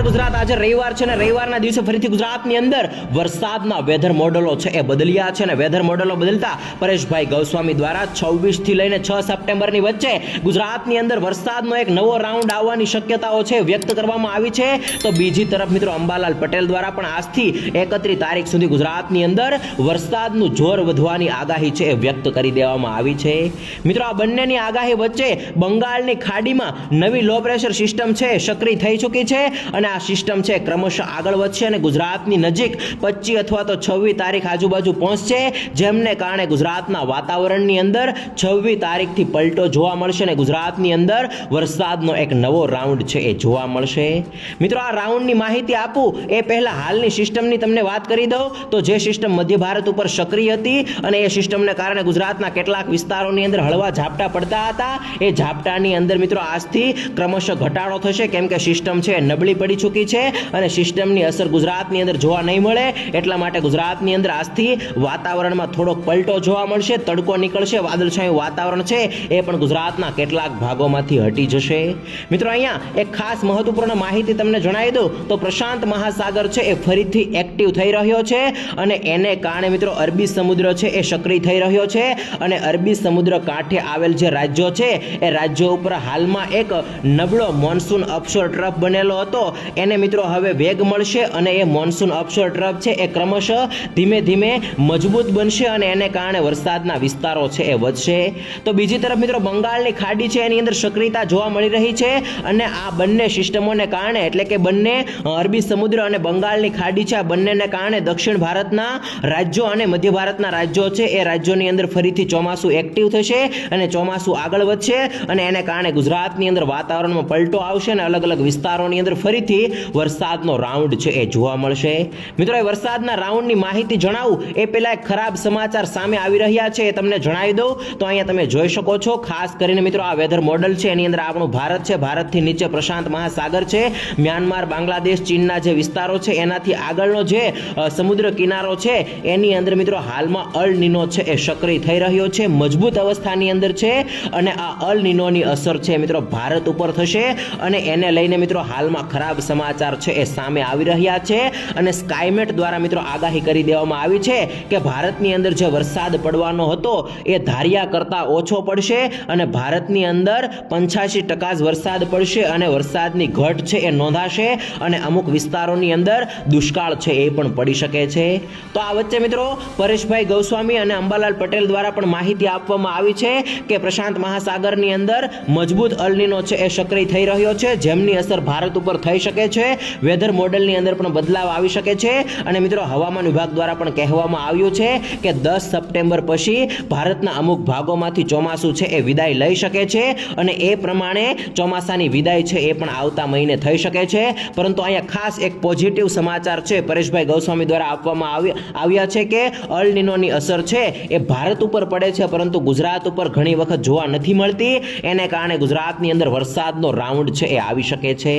ગુજરાત આજે રવિવાર છે ને રવિવારના દિવસે ફરીથી ગુજરાતની અંદર વરસાદના વેધર મોડેલો છે એ બદલ્યા છે ને વેધર મોડેલો બદલતા પરેશભાઈ ગોસ્વામી દ્વારા 26 થી લઈને 6 સપ્ટેમ્બરની વચ્ચે ગુજરાતની અંદર વરસાદનો એક નવો રાઉન્ડ આવવાની શક્યતાઓ છે વ્યક્ત કરવામાં આવી છે. તો બીજી તરફ મિત્રો અંબાલાલ પટેલ દ્વારા પણ આજથી 31 તારીખ સુધી ગુજરાતની અંદર વરસાદનું જોર વધવાની આગાહી છે એ વ્યક્ત કરી દેવામાં આવી છે. મિત્રો આ બંનેની આગાહી વચ્ચે બંગાળની ખાડીમાં નવી લો પ્રેશર સિસ્ટમ છે સક્રિય થઈ ચૂકી છે અને આ સિસ્ટમ છે ક્રમશઃ આગળ વધશે અને ગુજરાતની નજીક 25 અથવા તો 26 તારીખ આજુબાજુ પહોંચશે, જેમને કારણે ગુજરાતના વાતાવરણની અંદર 26 તારીખથી પલટો જોવા મળશે અને ગુજરાતની અંદર વરસાદનો એક નવો રાઉન્ડ છે એ જોવા મળશે. મિત્રો આ રાઉન્ડની માહિતી આપું એ પહેલા હાલની સિસ્ટમની તમને વાત કરી દઉં તો જે સિસ્ટમ મધ્ય ભારત ઉપર સક્રિય હતી અને એ સિસ્ટમને કારણે ગુજરાતના કેટલાક વિસ્તારોની અંદર હળવા ઝાપટા પડતા હતા, એ ઝાપટાની અંદર મિત્રો આજથી ક્રમશઃ ઘટાડો થશે કેમ કે સિસ્ટમ છે નબળી પડી ચૂકી છે અને સિસ્ટમની અસર ગુજરાતની અંદર જોવા નહીં મળે. એટલા માટે ગુજરાતની અંદર આજથી વાતાવરણમાં થોડોક પલટો જોવા મળશે, તડકો નીકળશે, વાદળછાયું વાતાવરણ છે એ પણ ગુજરાતના કેટલાક ભાગોમાંથી હટી જશે. મિત્રો અહીંયા એક ખાસ મહત્વપૂર્ણ માહિતી તમને જણાવી દઉં તો પ્રશાંત મહાસાગર છે એ ફરીથી એક્ટિવ થઈ રહ્યો છે અને એને કારણે મિત્રો અરબી સમુદ્ર છે એ સક્રિય થઈ રહ્યો છે અને અરબી સમુદ્ર કાંઠે આવેલ જે રાજ્યો છે એ રાજ્યો ઉપર હાલમાં એક નબળો મોન્સૂન અપશોર ટ્રફ બનેલો હતો એને મિત્રો હવે વેગ મળશે અને એ મોન્સૂન અપશોર ટ્રફ છે એ ક્રમશઃ ધીમે ધીમે મજબૂત બનશે અને એને કારણે વરસાદના વિસ્તારો છે એ વધશે. તો બીજી તરફ મિત્રો બંગાળની ખાડી છે એની અંદર સક્રિયતા જોવા મળી રહી છે અને આ બંને સિસ્ટમોને કારણે એટલે કે બંને અરબી સમુદ્ર અને બંગાળની ખાડી છે આ બંનેને કારણે દક્ષિણ ભારતના રાજ્યો અને મધ્ય ભારતના રાજ્યો છે એ રાજ્યોની અંદર ફરીથી ચોમાસું એક્ટિવ થશે અને ચોમાસું આગળ વધશે અને એને કારણે ગુજરાતની અંદર વાતાવરણમાં પલટો આવશે અને અલગ અલગ વિસ્તારોની અંદર ફરીથી વરસાદનો રાઉન્ડ છે એ જોવા મળશે. મિત્રો એ વરસાદના રાઉન્ડની માહિતી જણાવું એ પહેલા એક ખરાબ સમાચાર સામે આવી રહ્યા છે એ તમને જણાવી દઉં તો અહીંયા તમે જોઈ શકો છો ખાસ કરીને મિત્રો આ વેધર મોડલ છે એની અંદર આપણું ભારત છે, ભારતથી નીચે પ્રશાંત મહાસાગર છે, મ્યાનમાર, બાંગ્લાદેશ, ચીનના જે વિસ્તારો છે એનાથી આગળનો જે સમુદ્ર કિનારો છે એની અંદર મિત્રો હાલમાં અલ નીનો છે એ સક્રિય થઈ રહ્યો છે, મજબૂત અવસ્થાની અંદર છે અને આ અલ નીનોની અસર છે મિત્રો ભારત ઉપર થશે અને એને લઈને મિત્રો હાલમાં ખરાબ સમાચાર છે એ સામે આવી રહ્યા છે અને સ્કાયમેટ દ્વારા મિત્રો આગાહી કરી દેવામાં આવી છે કે ભારતની અંદર જે વરસાદ પડવાનો હતો એ ધાર્યા કરતાં ઓછો પડશે અને ભારતની અંદર 85% જ વરસાદ પડશે અને વરસાદની ઘટ છે એ નોંધાશે અને અમુક વિસ્તારોની અંદર દુષ્કાળ છે એ પણ પડી શકે છે. તો આ વચ્ચે મિત્રો પરેશભાઈ ગોસ્વામી અને અંબાલાલ પટેલ દ્વારા પણ માહિતી આપવામાં આવી છે કે પ્રશાંત મહાસાગરની અંદર મજબૂત અલ નીનો છે એ સક્રિય થઈ રહ્યો છે જેમની અસર ભારત ઉપર થઈ શકે છે. વેધર મોડેલની અંદર પણ બદલાવ આવી શકે છે અને મિત્રો હવામાન વિભાગ દ્વારા પણ કહેવામાં આવ્યું છે કે 10 સપ્ટેમ્બર પછી ભારતના અમુક ભાગોમાંથી ચોમાસું છે એ વિદાય લઈ શકે છે અને એ પ્રમાણે ચોમાસાની વિદાય છે એ પણ આવતા મહિને થઈ શકે છે. પરંતુ અહીંયા ખાસ એક પોઝિટિવ સમાચાર છે પરેશભાઈ ગોસ્વામી દ્વારા આપવામાં આવ્યા છે કે અલ નીનોની અસર છે એ ભારત ઉપર પડે છે પરંતુ ગુજરાત ઉપર ઘણી વખત જોવા નથી મળતી, એને કારણે ગુજરાતની અંદર વરસાદનો રાઉન્ડ છે એ આવી શકે છે.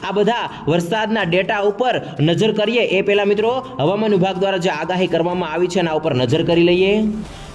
આ બધા વરસાદના ડેટા ઉપર નજર કરીએ એ પહેલા મિત્રો હવામાન વિભાગ દ્વારા જે આગાહી કરવામાં આવી છે એના ઉપર નજર કરી લઈએ.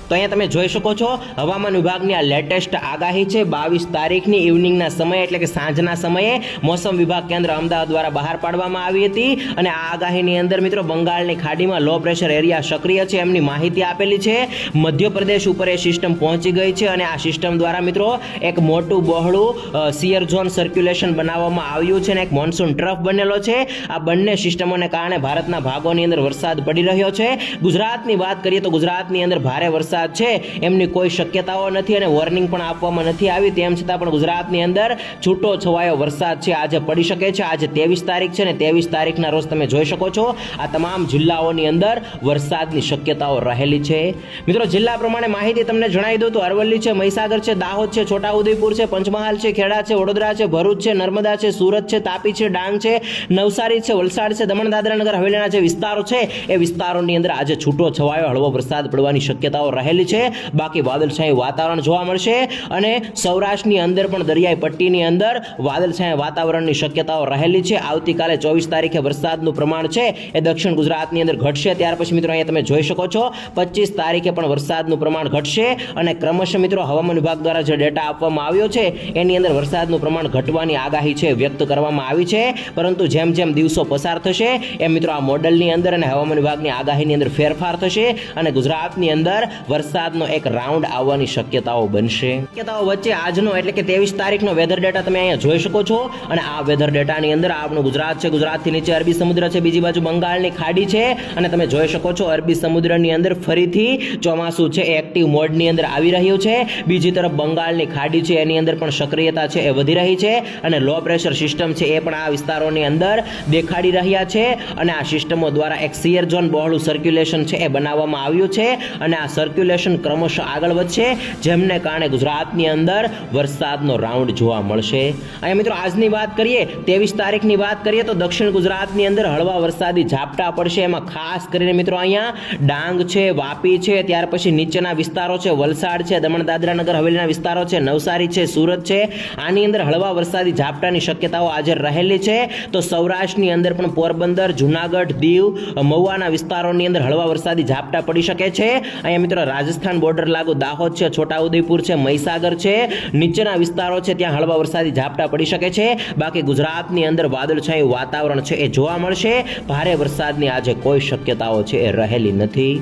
તો અહીંયા તમે જોઈ શકો છો હવામાન વિભાગની આ લેટેસ્ટ આગાહી છે 22 તારીખની ઇવનિંગના સમયે એટલે કે સાંજના સમયે મોસમ વિભાગ કેન્દ્ર અમદાવાદ દ્વારા બહાર પાડવામાં આવી હતી અને આ આગાહીની અંદર મિત્રો બંગાળની ખાડીમાં લો પ્રેશર એરિયા સક્રિય છે એમની માહિતી આપેલી છે. મધ્યપ્રદેશ ઉપર એ સિસ્ટમ પહોંચી ગઈ છે અને આ સિસ્ટમ દ્વારા મિત્રો એક મોટું બહોળું સિયર ઝોન સર્ક્યુલેશન બનાવવામાં આવ્યું છે અને એક મોન્સૂન ટ્રફ બનેલો છે. આ બંને સિસ્ટમોને કારણે ભારતના ભાગોની અંદર વરસાદ પડી રહ્યો છે. ગુજરાતની વાત કરીએ તો ગુજરાતની અંદર ભારે વરસાદ છે એમની કોઈ શક્યતાઓ નથી અને વોર્નિંગ પણ આપવામાં નથી આવી, તેમ છતાં પણ ગુજરાતની અંદર છૂટો છવાયો વરસાદ છે આજે પડી શકે છે. આજે 23 તારીખ છે ને 23 તારીખના રોજ તમે જોઈ શકો છો આ તમામ જિલ્લાઓની અંદર વરસાદની શક્યતાઓ રહેલી છે. મિત્રો જિલ્લા પ્રમાણે માહિતી તમને જણાવી દઉં તો અરવલ્લી છે, મહીસાગર છે, દાહોદ છે, છોટાઉદેપુર છે, પંચમહાલ છે, ખેડા છે, વડોદરા છે, ભરૂચ છે, નર્મદા છે, સુરત છે, તાપી છે, ડાંગ છે, નવસારી છે, વલસાડ છે, દમણ દાદરા નગર હવેલીના જે વિસ્તારો છે એ વિસ્તારોની અંદર આજે છૂટો છવાયો હળવો વરસાદ પડવાની શક્યતાઓ રહે રહેલી છે, બાકી વાદળછાયું વાતાવરણ જોવા મળશે અને સૌરાષ્ટ્રની અંદર પણ દરિયાઈ પટ્ટીની અંદર વાદળછાયા વાતાવરણની શક્યતાઓ રહેલી છે. આવતીકાલે 24 તારીખે વરસાદનું પ્રમાણ છે એ દક્ષિણ ગુજરાતની અંદર ઘટશે. ત્યાર પછી મિત્રો અહીંયા તમે જોઈ શકો છો 25 તારીખે પણ વરસાદનું પ્રમાણ ઘટશે અને ક્રમશઃ મિત્રો હવામાન વિભાગ દ્વારા જે ડેટા આપવામાં આવ્યો છે એની અંદર વરસાદનું પ્રમાણ ઘટવાની આગાહી છે વ્યક્ત કરવામાં આવી છે. પરંતુ જેમ જેમ દિવસો પસાર થશે એમ મિત્રો આ મોડલની અંદર અને હવામાન વિભાગની આગાહીની અંદર ફેરફાર થશે અને ગુજરાતની અંદર વરસાદનો એક રાઉન્ડ આવવાની શક્યતાઓ બનશે. શક્યતાઓ વચ્ચે આજનો એટલે કે 23 તારીખનો વેધર ડેટા તમે અહીંયા જોઈ શકો છો અને આ વેધર ડેટાની અંદર આપણું ગુજરાત છે, ગુજરાતથી નીચે અરબી સમુદ્ર છે, બીજી બાજુ બંગાળની ખાડી છે અને તમે જોઈ શકો છો અરબી સમુદ્રની અંદર ફરીથી ચોમાસું છે એ એક્ટિવ મોડની અંદર આવી રહ્યું છે. બીજી તરફ બંગાળની ખાડી છે એની અંદર પણ સક્રિયતા છે એ વધી રહી છે અને લો પ્રેશર સિસ્ટમ છે એ પણ આ વિસ્તારોની અંદર દેખાડી રહ્યા છે અને આ સિસ્ટમો દ્વારા એક સિયર ઝોન બહોળું સર્ક્યુલેશન છે એ બનાવવામાં આવ્યું છે અને આ સર્ક્યુલેશન ક્રમશઃ આગળ વધશે જેમને કારણે ગુજરાતની અંદર વરસાદનો રાઉન્ડ જોવા મળશે. અહીંયા મિત્રો આજની વાત કરીએ 23 તારીખની વાત કરીએ તો દક્ષિણ ગુજરાતની અંદર હળવા વરસાદી ઝાપટા પડશે. એમાં ખાસ કરીને મિત્રો અહીંયા ડાંગ છે, વાપી છે, ત્યાર પછી નીચેના વિસ્તારો છે, વલસાડ છે, દમણ દાદરા નગર હવેલીના વિસ્તારો છે, નવસારી છે, સુરત છે, આની અંદર હળવા વરસાદી ઝાપટાની શક્યતાઓ આજે રહેલી છે. તો સૌરાષ્ટ્રની અંદર પણ પોરબંદર, જુનાગઢ, દીવ, મહુવાના વિસ્તારોની અંદર હળવા વરસાદી ઝાપટા પડી શકે છે. અહીંયા મિત્રો રાજસ્થાન બોર્ડર લાગુ દાહોદ છે, છોટાઉદેપુર છે, મહીસાગર છે, નીચેના વિસ્તારો છે ત્યાં હળવા વરસાદી ઝાપટા પડી શકે છે. બાકી ગુજરાતની અંદર વાદળછાયું વાતાવરણ છે એ જોવા મળશે. ભારે વરસાદની આજે કોઈ શક્યતાઓ છે એ રહેલી નથી.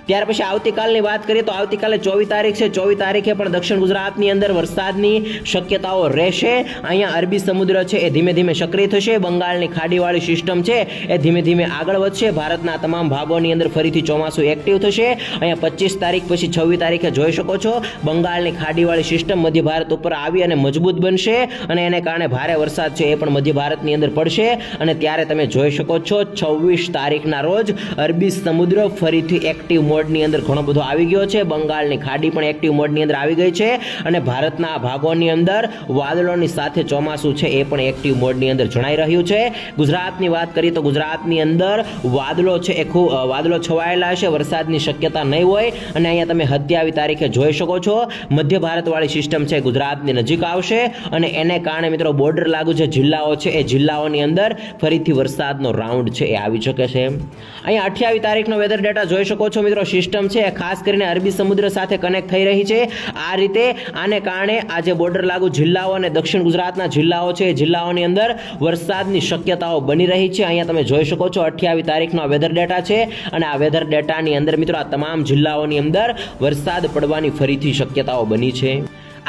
ત્યાર પછી આવતીકાલની વાત કરીએ તો આવતીકાલે 24 તારીખ છે. 24 તારીખે પણ દક્ષિણ ગુજરાતની અંદર વરસાદની શક્યતાઓ રહેશે. અહીંયા અરબી સમુદ્ર છે એ ધીમે ધીમે સક્રિય થશે. બંગાળની ખાડીવાળી સિસ્ટમ છે એ ધીમે ધીમે આગળ વધશે. ભારતના તમામ ભાગોની અંદર ફરીથી ચોમાસું એક્ટિવ થશે. અહીંયા 25 તારીખ પછી 26 તારીખે જોઈ શકો છો બંગાળની ખાડીવાળી સિસ્ટમ મધ્ય ભારત ઉપર આવી અને મજબૂત બનશે અને એને કારણે ભારે વરસાદ છે એ પણ મધ્ય ભારતની અંદર પડશે અને ત્યારે તમે જોઈ શકો છો 26 તારીખના રોજ અરબી સમુદ્ર ફરીથી એક્ટિવ મોડની અંદર ઘણો બધો આવી ગયો છે. બંગાળની ખાડી પણ એક્ટિવ મોડની અંદર આવી ગઈ છે અને ભારતના આ ભાગોની અંદર વાદળોની સાથે ચોમાસું છે એ પણ એક્ટિવ મોડની અંદર જણાઈ રહ્યું છે. ગુજરાતની વાત કરીએ તો ગુજરાતની અંદર વાદળો છે એ ખૂબ વાદળો છવાયેલા હશે, વરસાદની શક્યતા નહીં હોય અને અહીંયા તમે 27 તારીખે જોઈ શકો છો મધ્ય ભારતવાળી સિસ્ટમ છે ગુજરાતની નજીક આવશે અને એને કારણે મિત્રો બોર્ડર લાગુ જે જિલ્લાઓ છે એ જિલ્લાઓની અંદર ફરીથી વરસાદનો રાઉન્ડ છે એ આવી શકે છે. અહીંયા 28 તારીખનો વેધર ડેટા જોઈ શકો છો મિત્રો. સિસ્ટમ છે એ ખાસ કરીને અરબી સમુદ્ર સાથે કનેક્ટ થઈ રહી છે. આ રીતે આને કારણે આ જે બોર્ડર લાગુ જિલ્લાઓ અને દક્ષિણ ગુજરાતના જિલ્લાઓ છે એ જિલ્લાઓની અંદર વરસાદની શક્યતાઓ બની રહી છે. અહીંયા તમે જોઈ શકો છો 28 તારીખનો આ વેધર ડેટા છે અને આ વેધર ડેટાની અંદર મિત્રો આ તમામ જિલ્લાઓની અંદર વરસાદ પડવાની ફરીથી શક્યતાઓ બની છે.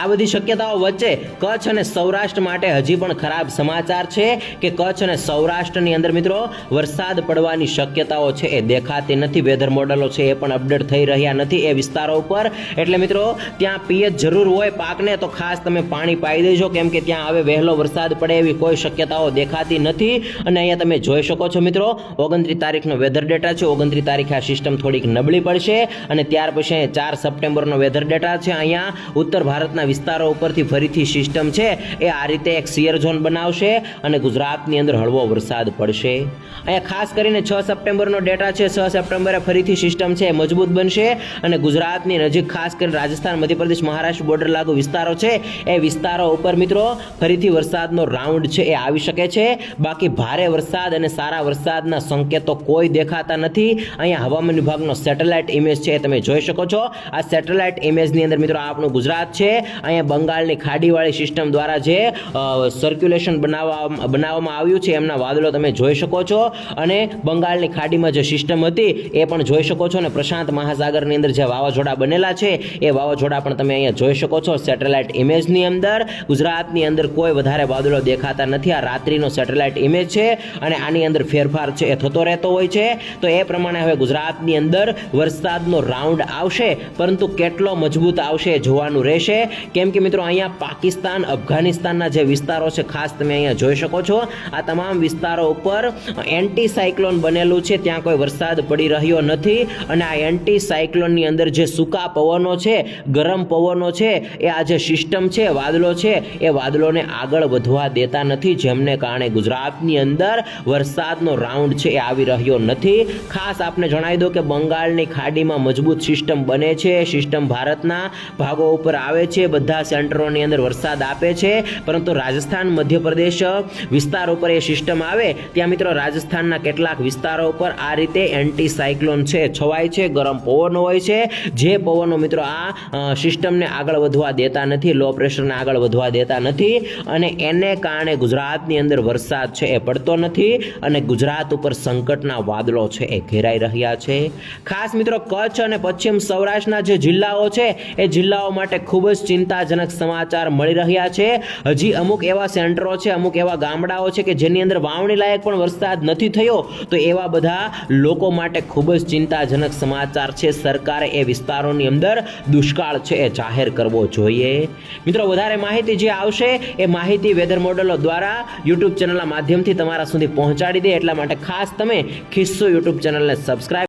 આ બધી શક્યતાઓ વચ્ચે કચ્છ અને સૌરાષ્ટ્ર માટે હજી પણ ખરાબ સમાચાર છે કે કચ્છ અને સૌરાષ્ટ્રની અંદર મિત્રો વરસાદ પડવાની શક્યતાઓ છે એ દેખાતી નથી. વેધર મોડલો છે એ પણ અપડેટ થઈ રહ્યા નથી એ વિસ્તારો ઉપર. એટલે મિત્રો ત્યાં પિયત જરૂર હોય પાકને તો ખાસ તમે પાણી પાઈ દેજો કેમ કે ત્યાં હવે વહેલો વરસાદ પડે એવી કોઈ શક્યતાઓ દેખાતી નથી. અને અહીંયા તમે જોઈ શકો છો મિત્રો 29 તારીખનો વેધર ડેટા છે. 29 તારીખે આ સિસ્ટમ થોડીક નબળી પડશે અને ત્યાર પછી 4 સપ્ટેમ્બરનો વેધર ડેટા છે. અહીંયા ઉત્તર ભારતના વિસ્તારો ઉપરથી ફરીથી સિસ્ટમ છે એ આ રીતે એક સિયર ઝોન બનાવશે અને ગુજરાતની અંદર હળવો વરસાદ પડશે. અહીંયા ખાસ કરીને 6 સપ્ટેમ્બરનો ડેટા છે. 6 સપ્ટેમ્બરે ફરીથી સિસ્ટમ છે મજબૂત બનશે અને ગુજરાતની નજીક ખાસ કરીને રાજસ્થાન, મધ્યપ્રદેશ, મહારાષ્ટ્ર બોર્ડર લાગુ વિસ્તારો છે એ વિસ્તારો ઉપર મિત્રો ફરીથી વરસાદનો રાઉન્ડ છે એ આવી શકે છે. બાકી ભારે વરસાદ અને સારા વરસાદના સંકેતો કોઈ દેખાતા નથી. અહીંયા હવામાન વિભાગનો સેટેલાઇટ ઇમેજ છે એ તમે જોઈ શકો છો. આ સેટેલાઇટ ઇમેજની અંદર મિત્રો આપણું ગુજરાત છે. અહીંયા બંગાળની ખાડીવાળી સિસ્ટમ દ્વારા જે સર્ક્યુલેશન બનાવવામાં આવ્યું છે એમના વાદળો તમે જોઈ શકો છો અને બંગાળની ખાડીમાં જે સિસ્ટમ હતી એ પણ જોઈ શકો છો અને પ્રશાંત મહાસાગરની અંદર જે વાવાઝોડા બનેલા છે એ વાવાઝોડા પણ તમે અહીંયા જોઈ શકો છો. સેટેલાઇટ ઇમેજની અંદર ગુજરાતની અંદર કોઈ વધારે વાદળો દેખાતા નથી. આ રાત્રિનો સેટેલાઇટ ઇમેજ છે અને આની અંદર ફેરફાર છે એ થતો રહેતો હોય છે. તો એ પ્રમાણે હવે ગુજરાતની અંદર વરસાદનો રાઉન્ડ આવશે પરંતુ કેટલો મજબૂત આવશે જોવાનું રહેશે કેમ કે મિત્રો અહીંયા પાકિસ્તાન અફઘાનિસ્તાનના જે વિસ્તારો છે ખાસ તમે અહીંયા જોઈ શકો છો આ તમામ વિસ્તારો ઉપર એન્ટી સાયક્લોન બનેલું છે, ત્યાં કોઈ વરસાદ પડી રહ્યો નથી અને આ એન્ટી સાયક્લોનની અંદર જે સૂકા પવનો છે, ગરમ પવનો છે, એ આ જે સિસ્ટમ છે, વાદળો છે, એ વાદળોને આગળ વધવા દેતા નથી, જેમને કારણે ગુજરાતની અંદર વરસાદનો રાઉન્ડ છે એ આવી રહ્યો નથી. ખાસ આપને જણાવી દો કે બંગાળની ખાડીમાં મજબૂત સિસ્ટમ બને છે, સિસ્ટમ ભારતના ભાગો ઉપર આવે છે, બધા સેન્ટરોની અંદર વરસાદ આપે છે, પરંતુ રાજસ્થાન મધ્યપ્રદેશ વિસ્તાર ઉપર એ સિસ્ટમ આવે ત્યાં મિત્રો રાજસ્થાનના કેટલાક વિસ્તારો ઉપર આ રીતે એન્ટી સાયક્લોન છે છવાય છે, ગરમ પવનો હોય છે, જે પવનો મિત્રો આ સિસ્ટમને આગળ વધવા દેતા નથી, લો પ્રેશરને આગળ વધવા દેતા નથી અને એને કારણે ગુજરાતની અંદર વરસાદ છે એ પડતો નથી અને ગુજરાત ઉપર સંકટના વાદળો છે એ ઘેરાઈ રહ્યા છે. ખાસ મિત્રો કચ્છ અને પશ્ચિમ સૌરાષ્ટ્રના જે જિલ્લાઓ છે એ જિલ્લાઓ માટે ખૂબ જ ચિંતાજનક સમાચાર મળી રહ્યા છે. હજી અમુક એવા સેન્ટરો છે, અમુક એવા ગામડાઓ છે કે જેની અંદર વાવણી લાયક પણ વરસાદ નથી થયો, તો એવા બધા લોકો માટે ખૂબ જ ચિંતાજનક સમાચાર છે. સરકારે એ વિસ્તારોની અંદર દુષ્કાળ છે એ જાહેર કરવો જોઈએ. મિત્રો વધારે માહિતી જે આવશે એ માહિતી વેધર મોડેલો દ્વારા યુટ્યુબ ચેનલના માધ્યમથી તમારા સુધી પહોંચાડી દે, એટલા માટે ખાસ તમે ખિસ્સો યુટ્યુબ ચેનલને સબસ્ક્રાઇબ